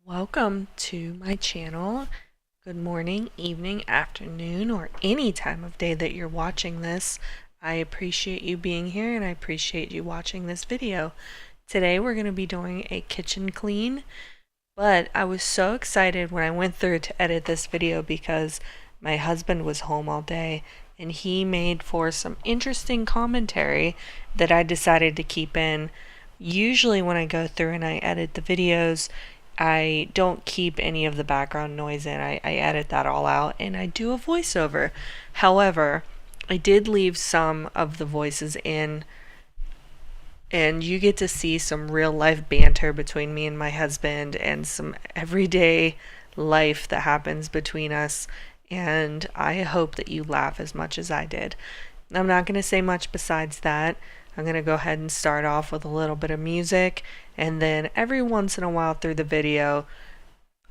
Welcome to my channel. Good morning, evening, afternoon, or any time of day that you're watching this. I appreciate you being here and I appreciate you watching this video. Today we're going to be doing a kitchen clean, but I was so excited when I went through to edit this video because my husband was home all day and he made for some interesting commentary that I decided to keep in. Usually when I go through and I edit the videos, I don't keep any of the background noise in. I edit that all out and I do a voiceover. However, I did leave some of the voices in, and you get to see some real life banter between me and my husband and some everyday life that happens between us. And I hope that you laugh as much as I did. I'm not going to say much besides that. I'm going to go ahead and start off with a little bit of music, and then every once in a while through the video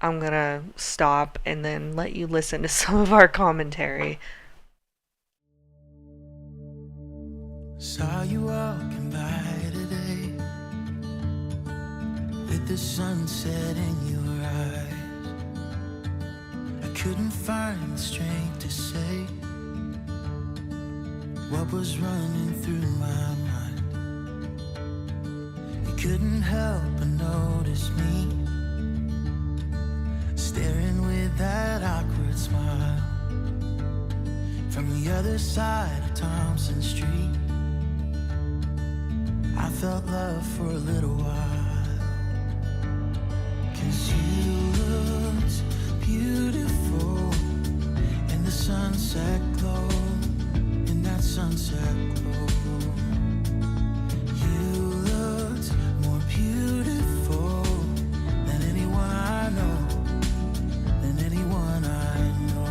I'm going to stop and then let you listen to some of our commentary. Saw you walking by today with the sunset in your eyes. I couldn't find the strength to say what was running through my mind. You couldn't help but notice me staring with that awkward smile from the other side of Thompson Street. I felt love for a little while, 'cause you looked beautiful in the sunset glow, in that sunset glow. You looked more beautiful than anyone I know, than anyone I know.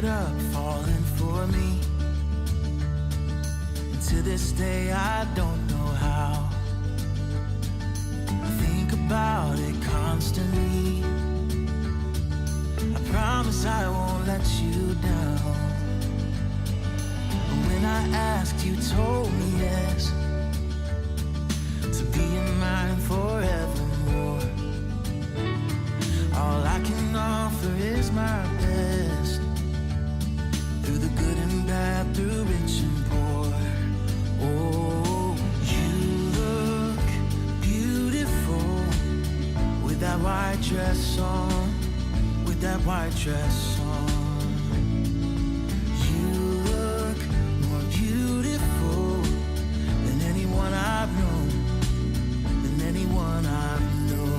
Up falling for me, and to this day I don't know how. I think about it constantly. I promise I won't let you down. But when I asked, you told me yes, to be in mine forevermore. All I can offer is my best, through the good and bad, through rich and poor. Oh, you look beautiful with that white dress on, with that white dress on. You look more beautiful than anyone I've known, than anyone I've known.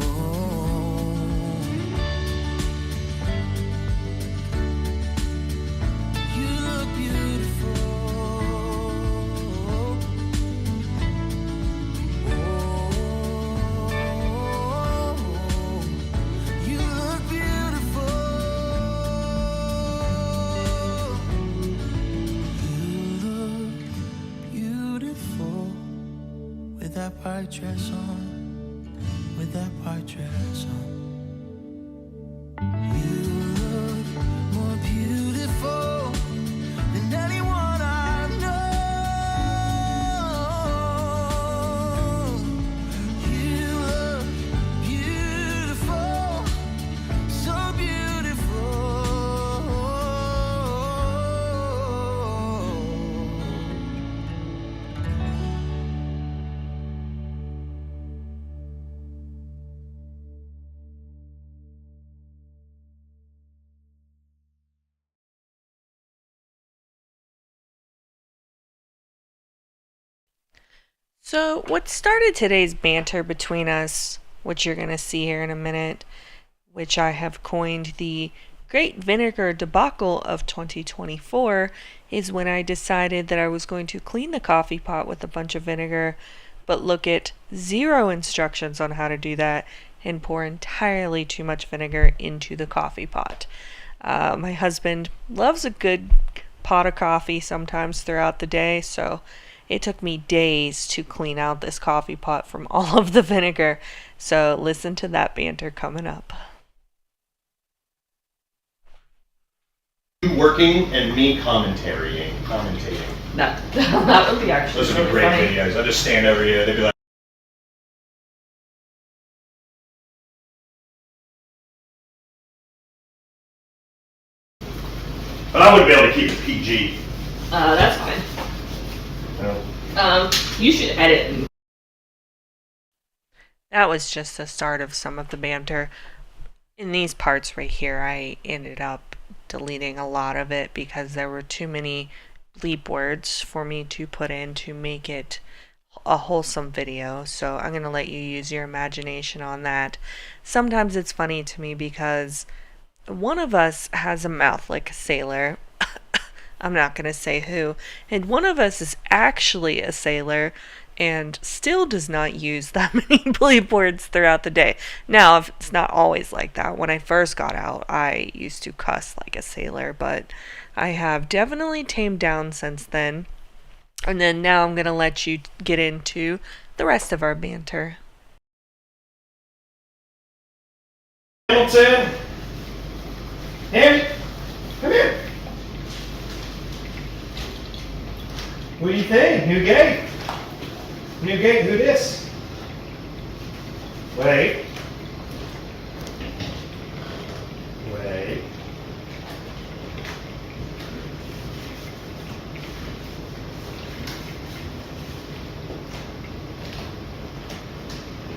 White dress on, with that white dress on. You look more beautiful than anyone I know. You look beautiful, so beautiful. So what started today's banter between us, which you're going to see here in a minute, which I have coined the Great Vinegar Debacle of 2024, is when I decided that I was going to clean the coffee pot with a bunch of vinegar, but look at zero instructions on how to do that and pour entirely too much vinegar into the coffee pot. My husband loves a good pot of coffee sometimes throughout the day, so it took me days to clean out this coffee pot from all of the vinegar. So listen to that banter coming up. working and me commentating. That would be actually Those would be great videos. I'll just stand over you. They'd be like. But I wouldn't be able to keep it PG. That's fine. No. You should edit. That was just the start of some of the banter. In these parts right here, I ended up deleting a lot of it because there were too many bleep words for me to put in to make it a wholesome video. So I'm going to let you use your imagination on that. Sometimes it's funny to me because one of us has a mouth like a sailor. I'm not going to say who. And one of us is actually a sailor and still does not use that many bleep words throughout the day. Now, if it's not always like that. When I first got out, I used to cuss like a sailor, but I have definitely tamed down since then. And then now I'm going to let you get into the rest of our banter. Hamilton! Hammy! Come here! What do you think? New gate? New gate, who this? Wait. Wait.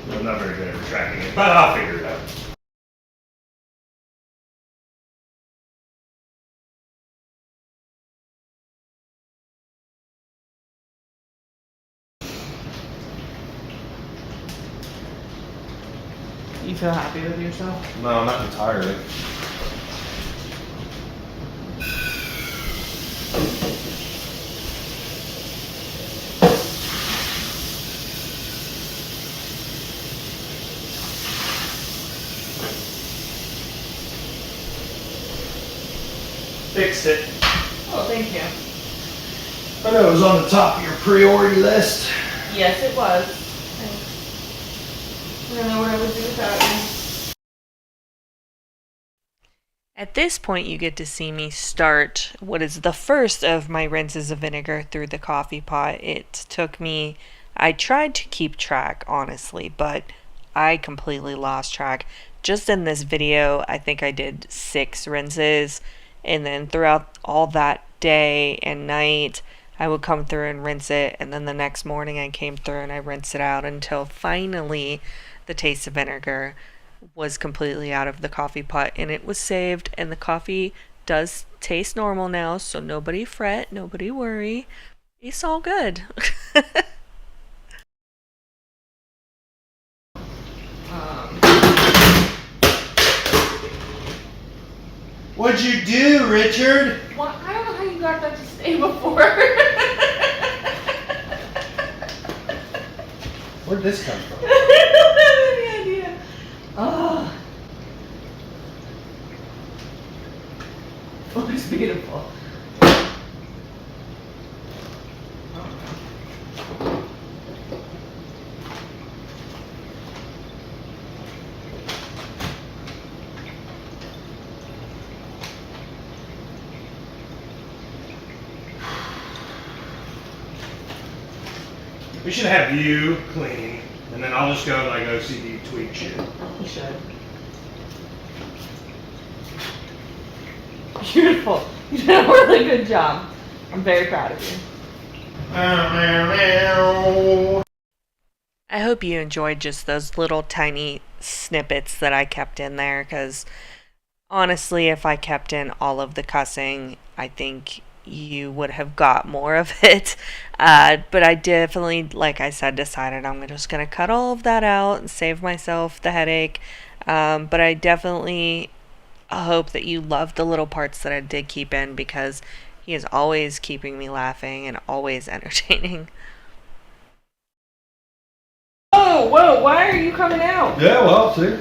I'm not very good at retracting it, but I'll figure it out. You feel happy with yourself? No, not entirely. Fixed it. Oh, thank you. I know it was on the top of your priority list. Yes, it was. I don't know what I would do without you. At this point, you get to see me start what is the first of my rinses of vinegar through the coffee pot. It took me, I tried to keep track, honestly, but I completely lost track. Just in this video, I think I did 6 rinses, and then throughout all that day and night, I would come through and rinse it, and then the next morning I came through and I rinsed it out until finally the taste of vinegar was completely out of the coffee pot and it was saved, and the coffee does taste normal now, so nobody fret, nobody worry. It's all good. What'd you do, Richard? Well, I don't know how you got that to stay before. Where'd this come from? I don't have any idea. Oh. Looks beautiful. We should have you clean, and then I'll just go like OCD tweak shit. You should. Beautiful. You did a really good job. I'm very proud of you. I hope you enjoyed just those little tiny snippets that I kept in there, because honestly, if I kept in all of the cussing, I think you would have got more of it. But I definitely, like I said, decided I'm just going to cut all of that out and save myself the headache. But I definitely hope that you love the little parts that I did keep in, because he is always keeping me laughing and always entertaining. Oh, whoa, why are you coming out? Yeah, well, see.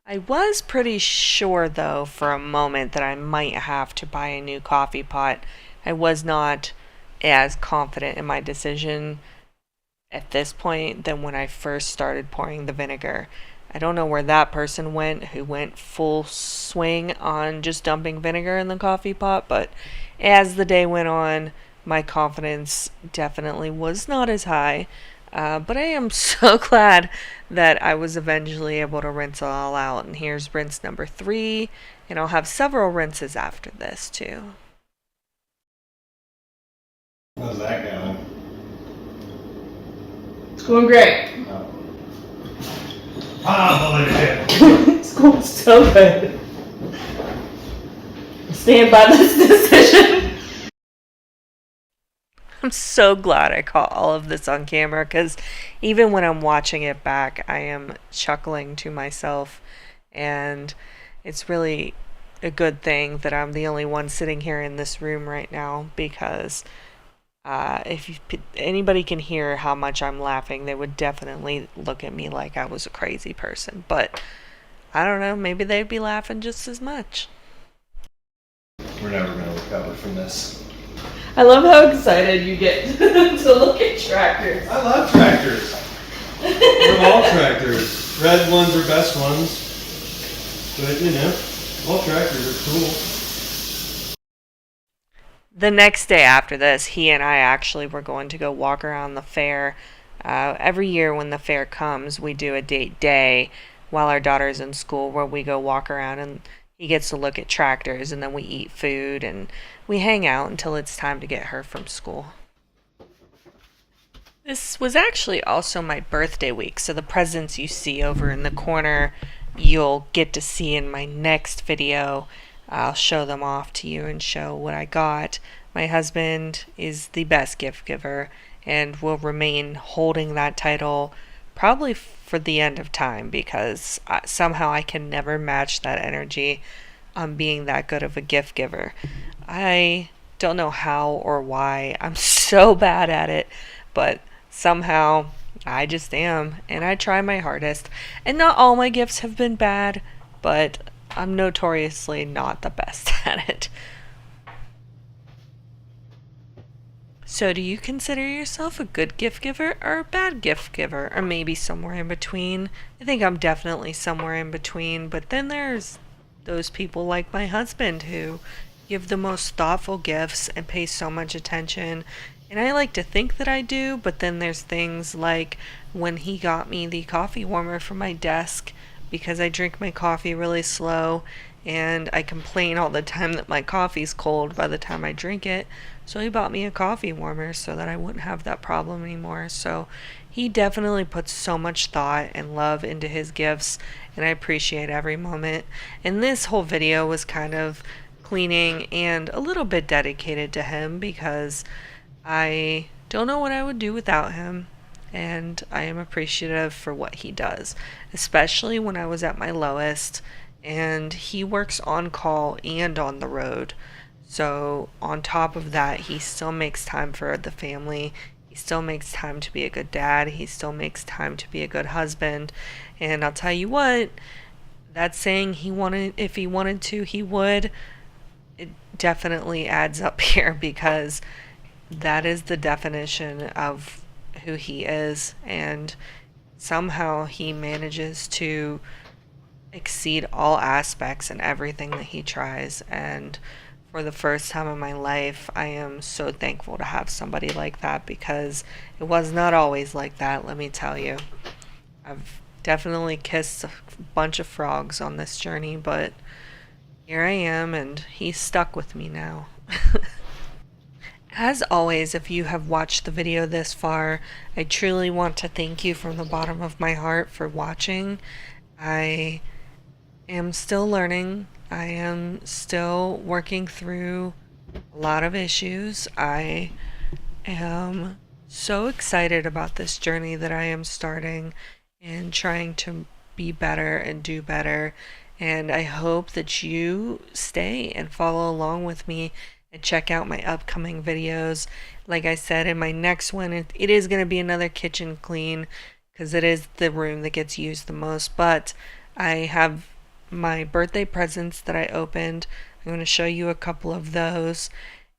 I was pretty sure, though, for a moment that I might have to buy a new coffee pot. I was not as confident in my decision at this point than when I first started pouring the vinegar. I don't know where that person went who went full swing on just dumping vinegar in the coffee pot, but as the day went on, my confidence definitely was not as high. But I am so glad that I was eventually able to rinse it all out. And here's rinse number 3, and I'll have several rinses after this too. How's that going? It's going great. I don't believe it. It's going so good. Stand by this decision. I'm so glad I caught all of this on camera, because even when I'm watching it back, I am chuckling to myself, and it's really a good thing that I'm the only one sitting here in this room right now, because if anybody can hear how much I'm laughing, they would definitely look at me like I was a crazy person. But I don't know, maybe they'd be laughing just as much. We're never going to recover from this. I love how excited you get to look at tractors. I love tractors. I love all tractors. Red ones are best ones. But, you know, all tractors are cool. The next day after this, he and I actually were going to go walk around the fair. Every year when the fair comes, we do a date day while our daughter's in school where we go walk around, and he gets to look at tractors, and then we eat food and we hang out until it's time to get her from school. This was actually also my birthday week, so the presents you see over in the corner you'll get to see in my next video. I'll show them off to you and show what I got. My husband is the best gift giver and will remain holding that title probably for the end of time, because somehow I can never match that energy on being that good of a gift giver. I don't know how or why. I'm so bad at it, but somehow I just am, and I try my hardest. And not all my gifts have been bad, but I'm notoriously not the best at it. So do you consider yourself a good gift giver or a bad gift giver, or maybe somewhere in between? I think I'm definitely somewhere in between, but then there's those people like my husband who give the most thoughtful gifts and pay so much attention. And I like to think that I do, but then there's things like when he got me the coffee warmer for my desk, because I drink my coffee really slow and I complain all the time that my coffee's cold by the time I drink it. So he bought me a coffee warmer so that I wouldn't have that problem anymore. So he definitely puts so much thought and love into his gifts, and I appreciate every moment. And this whole video was kind of cleaning and a little bit dedicated to him, because I don't know what I would do without him, and I am appreciative for what he does, especially when I was at my lowest. And he works on call and on the road. So on top of that, he still makes time for the family. He still makes time to be a good dad. He still makes time to be a good husband. And I'll tell you what, that saying if he wanted to, he would, it definitely adds up here, because that is the definition of who he is. And somehow he manages to exceed all aspects in everything that he tries. And for the first time in my life, I am so thankful to have somebody like that, because it was not always like that, let me tell you. I've definitely kissed a bunch of frogs on this journey, but here I am, and he's stuck with me now. As always, if you have watched the video this far, I truly want to thank you from the bottom of my heart for watching. I am still learning. I am still working through a lot of issues. I am so excited about this journey that I am starting and trying to be better and do better. And I hope that you stay and follow along with me and check out my upcoming videos. Like I said, in my next one, it is going to be another kitchen clean, because it is the room that gets used the most. But I have my birthday presents that I opened. I'm going to show you a couple of those,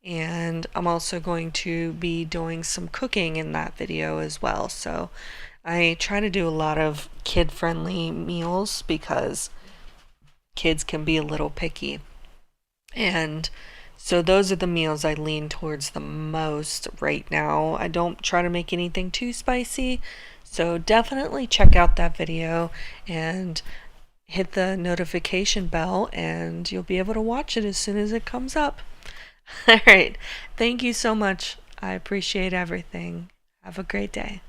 and I'm also going to be doing some cooking in that video as well. So I try to do a lot of kid-friendly meals because kids can be a little picky. And so those are the meals I lean towards the most right now. I don't try to make anything too spicy. So definitely check out that video and hit the notification bell, and you'll be able to watch it as soon as it comes up. All right. Thank you so much. I appreciate everything. Have a great day.